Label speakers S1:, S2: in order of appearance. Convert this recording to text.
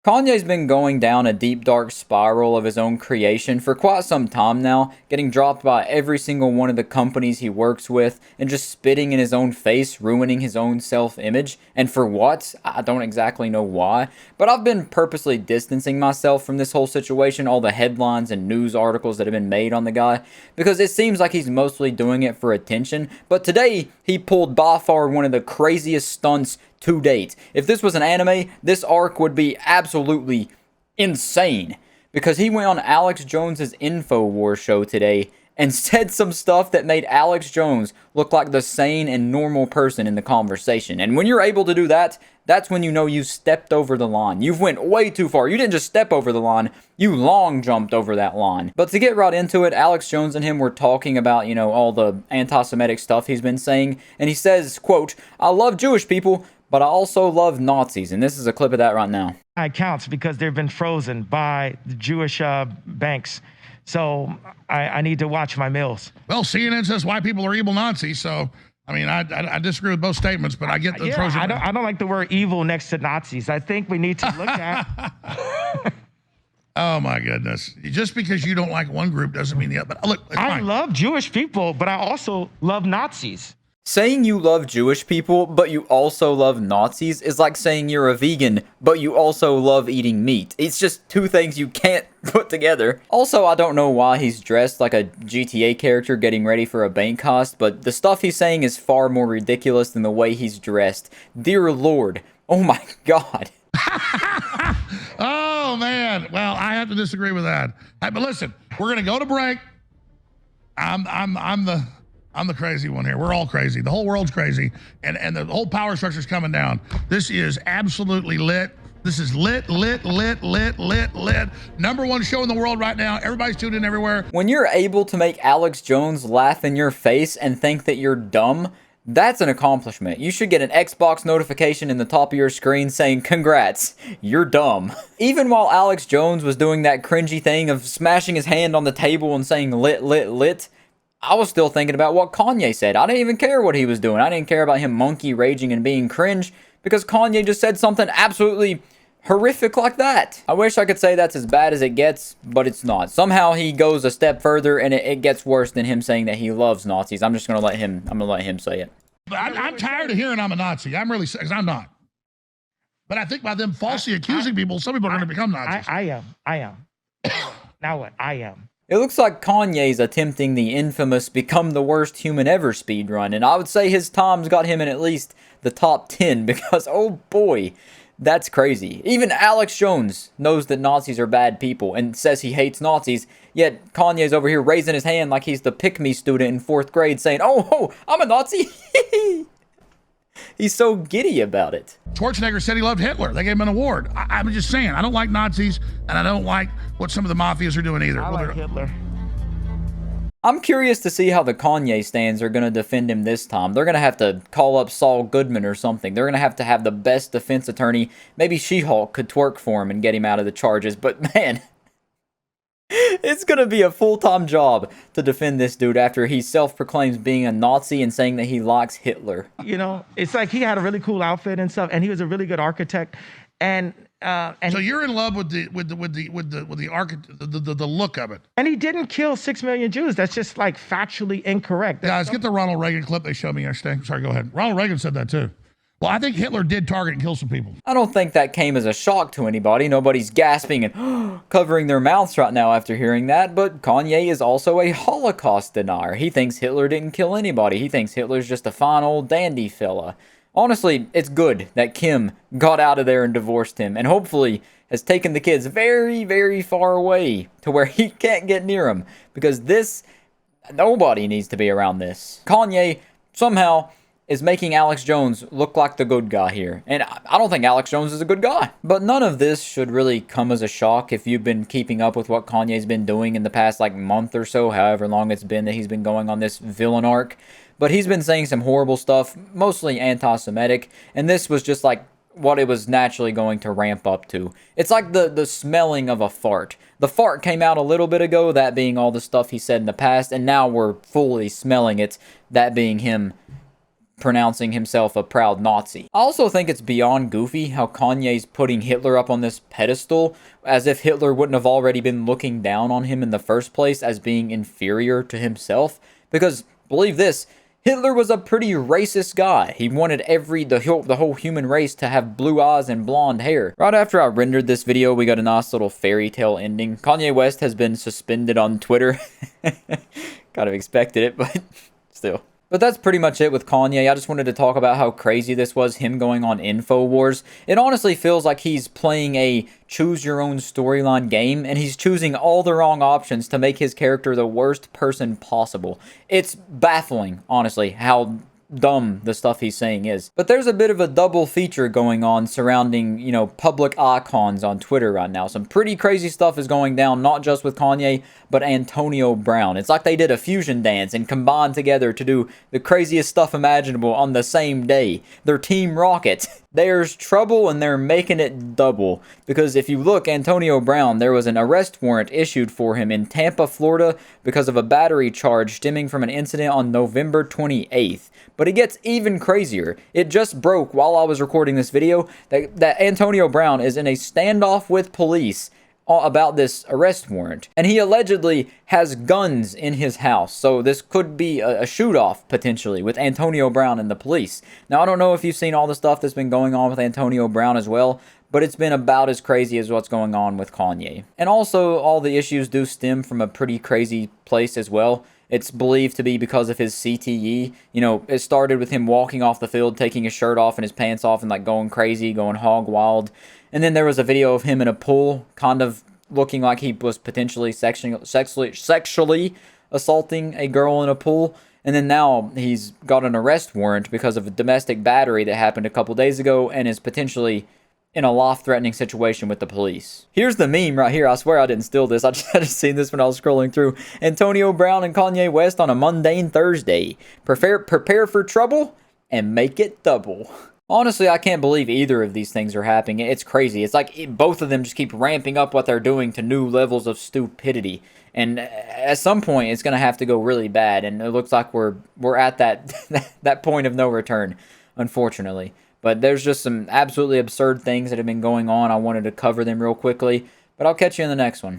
S1: Kanye's been going down a deep dark spiral of his own creation for quite some time now, getting dropped by every single one of the companies he works with, and just spitting in his own face, ruining his own self-image. And for what? I don't exactly know why, but I've been purposely distancing myself from this whole situation, all the headlines and news articles that have been made on the guy, because it seems like he's mostly doing it for attention. But today, he pulled by far one of the craziest stunts to date. If this was an anime, this arc would be absolutely insane, because he went on Alex Jones's InfoWars show today and said some stuff that made Alex Jones look like the sane and normal person in the conversation. And when you're able to do that, that's when you know you stepped over the line. You've went way too far. You didn't just step over the line, you long jumped over that line. But to get right into it, Alex Jones and him were talking about, all the anti-Semitic stuff he's been saying. And he says, quote, "I love Jewish people, but I also love Nazis." And this is a clip of that right now.
S2: Accounts because they've been frozen by the Jewish banks. So I need to watch my meals.
S3: Well, CNN says white people are evil Nazis. So, I mean, I disagree with both statements, but I get the frozen.
S2: I don't like the word evil next to Nazis. I think we need to look at.
S3: Oh, my goodness. Just because you don't like one group doesn't mean the other. But look,
S2: I love Jewish people, but I also love Nazis.
S1: Saying you love Jewish people, but you also love Nazis is like saying you're a vegan, but you also love eating meat. It's just two things you can't put together. Also, I don't know why he's dressed like a GTA character getting ready for a bank heist, but the stuff he's saying is far more ridiculous than the way he's dressed. Dear Lord. Oh my God.
S3: Oh, man. Well, I have to disagree with that. But listen, we're going to go to break. I'm the crazy one here. We're all crazy. The whole world's crazy. And the whole power structure's coming down. This is absolutely lit. This is lit. Number one show in the world right now. Everybody's tuned in everywhere.
S1: When you're able to make Alex Jones laugh in your face and think that you're dumb, that's an accomplishment. You should get an Xbox notification in the top of your screen saying, "Congrats, you're dumb." Even while Alex Jones was doing that cringy thing of smashing his hand on the table and saying lit, I was still thinking about what Kanye said. I didn't even care what he was doing. I didn't care about him monkey raging and being cringe, because Kanye just said something absolutely horrific like that. I wish I could say that's as bad as it gets, but it's not. Somehow he goes a step further and it gets worse than him saying that he loves Nazis. I'm just going to let him say it.
S3: I'm tired of hearing I'm a Nazi. I'm really, because I'm not. But I think by them falsely accusing people, some people are going to become Nazis.
S2: I am. Now what? I am.
S1: It looks like Kanye's attempting the infamous become the worst human ever speedrun, and I would say his times got him in at least the top 10, because oh boy, that's crazy. Even Alex Jones knows that Nazis are bad people and says he hates Nazis, yet Kanye's over here raising his hand like he's the pick-me student in 4th grade saying, oh, I'm a Nazi. He's so giddy about it.
S3: Schwarzenegger said he loved Hitler. They gave him an award. I'm just saying, I don't like Nazis, and I don't like what some of the mafias are doing either.
S2: I like Hitler.
S1: I'm curious to see how the Kanye stans are going to defend him this time. They're going to have to call up Saul Goodman or something. They're going to have the best defense attorney. Maybe She-Hulk could twerk for him and get him out of the charges. But man, it's going to be a full-time job to defend this dude after he self-proclaims being a Nazi and saying that he likes Hitler.
S2: It's like he had a really cool outfit and stuff, and he was a really good architect. And
S3: so you're in love with the look of it.
S2: And he didn't kill 6 million Jews. That's just like factually incorrect.
S3: Guys, get the Ronald Reagan clip they showed me yesterday. Sorry, go ahead. Ronald Reagan said that too. Well, I think Hitler did target and kill some people.
S1: I don't think that came as a shock to anybody. Nobody's gasping and covering their mouths right now after hearing that. But Kanye is also a Holocaust denier. He thinks Hitler didn't kill anybody. He thinks Hitler's just a fine old dandy fella. Honestly, it's good that Kim got out of there and divorced him, and hopefully has taken the kids very, very far away to where he can't get near them, because nobody needs to be around this. Kanye somehow is making Alex Jones look like the good guy here, and I don't think Alex Jones is a good guy. But none of this should really come as a shock if you've been keeping up with what Kanye's been doing in the past month or so, however long it's been that he's been going on this villain arc. But he's been saying some horrible stuff, mostly anti-Semitic, and this was just like what it was naturally going to ramp up to. It's like the smelling of a fart. The fart came out a little bit ago, that being all the stuff he said in the past, and now we're fully smelling it, that being him pronouncing himself a proud Nazi. I also think it's beyond goofy how Kanye's putting Hitler up on this pedestal as if Hitler wouldn't have already been looking down on him in the first place as being inferior to himself. Because, believe this, Hitler was a pretty racist guy. He wanted the whole human race to have blue eyes and blonde hair. Right after I rendered this video, we got a nice little fairy tale ending. Kanye West has been suspended on Twitter. Kind of expected it, but still. But that's pretty much it with Kanye. I just wanted to talk about how crazy this was, him going on InfoWars. It honestly feels like he's playing a choose-your-own storyline game, and he's choosing all the wrong options to make his character the worst person possible. It's baffling, honestly, how dumb the stuff he's saying is. But there's a bit of a double feature going on surrounding, you know, public icons on Twitter right now. Some pretty crazy stuff is going down, not just with Kanye, but Antonio Brown. It's like they did a fusion dance and combined together to do the craziest stuff imaginable on the same day. They're Team Rocket. There's trouble and they're making it double. Because if you look, Antonio Brown, there was an arrest warrant issued for him in Tampa, Florida because of a battery charge stemming from an incident on November 28th. But it gets even crazier. It just broke while I was recording this video that Antonio Brown is in a standoff with police about this arrest warrant. And he allegedly has guns in his house. So this could be a shoot-off, potentially, with Antonio Brown and the police. Now, I don't know if you've seen all the stuff that's been going on with Antonio Brown as well, but it's been about as crazy as what's going on with Kanye. And also, all the issues do stem from a pretty crazy place as well. It's believed to be because of his CTE. You know, it started with him walking off the field, taking his shirt off and his pants off and like going crazy, going hog wild. And then there was a video of him in a pool, kind of looking like he was potentially sexually assaulting a girl in a pool. And then now he's got an arrest warrant because of a domestic battery that happened a couple days ago and is potentially in a life-threatening situation with the police. Here's the meme right here. I swear I didn't steal this. I just seen this when I was scrolling through. Antonio Brown and Kanye West on a mundane Thursday. Prepare for trouble and make it double. Honestly, I can't believe either of these things are happening. It's crazy. It's like both of them just keep ramping up what they're doing to new levels of stupidity. And at some point, it's going to have to go really bad. And it looks like we're at that point of no return, unfortunately. But there's just some absolutely absurd things that have been going on. I wanted to cover them real quickly. But I'll catch you in the next one.